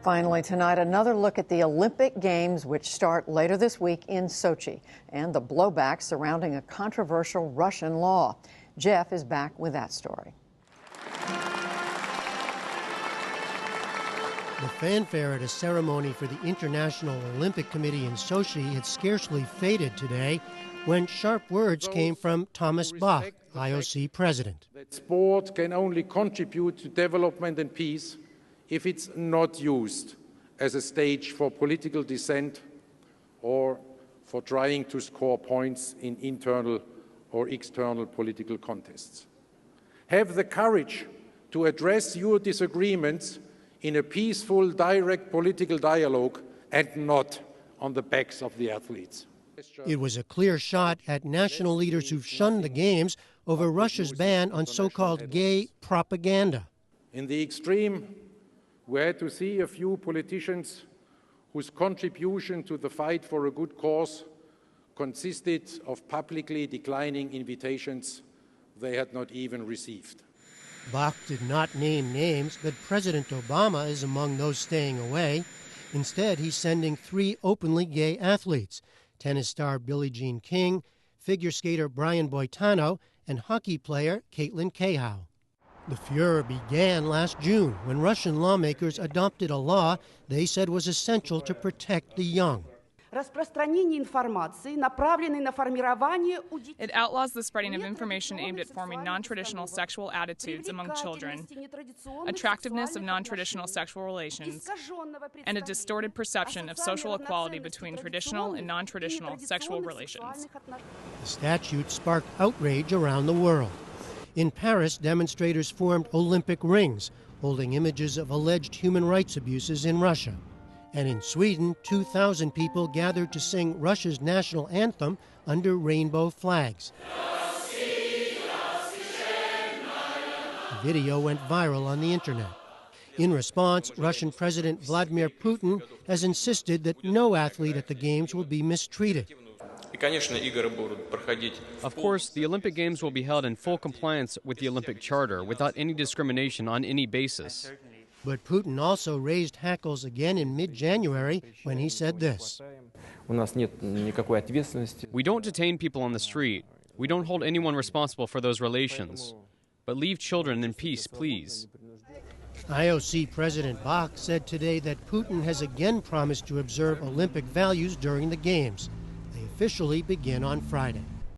Finally tonight, another look at the Olympic Games, which start later this week in Sochi, and the blowback surrounding a controversial Russian law. Jeff is back with that story. The fanfare at a ceremony for the International Olympic Committee in Sochi had scarcely faded today when sharp words came from Thomas Bach, IOC president. That sport can only contribute to development and peace if it's not used as a stage for political dissent or for trying to score points in internal or external political contests. Have the courage to address your disagreements in a peaceful, direct political dialogue and not on the backs of the athletes. It was a clear shot at national leaders who've shunned the Games over Russia's ban on so-called gay propaganda. In the extreme, we had to see a few politicians whose contribution to the fight for a good cause consisted of publicly declining invitations they had not even received. Bach did not name names, but President Obama is among those staying away. Instead, he's sending 3 openly gay athletes: tennis star Billie Jean King, figure skater Brian Boitano, and hockey player Caitlin Cahow. The furor began last June when Russian lawmakers adopted a law they said was essential to protect the young. It outlaws the spreading of information aimed at forming non-traditional sexual attitudes among children, attractiveness of non-traditional sexual relations, and a distorted perception of social equality between traditional and non-traditional sexual relations. The statute sparked outrage around the world. In Paris, demonstrators formed Olympic rings, holding images of alleged human rights abuses in Russia. And in Sweden, 2,000 people gathered to sing Russia's national anthem under rainbow flags. The video went viral on the internet. In response, Russian President Vladimir Putin has insisted that no athlete at the Games will be mistreated. Of course, the Olympic Games will be held in full compliance with the Olympic Charter, without any discrimination on any basis. But Putin also raised hackles again in mid-January when he said this. We don't detain people on the street. We don't hold anyone responsible for those relations. But leave children in peace, please. IOC President Bach said today that Putin has again promised to observe Olympic values during the Games. They officially begin on Friday.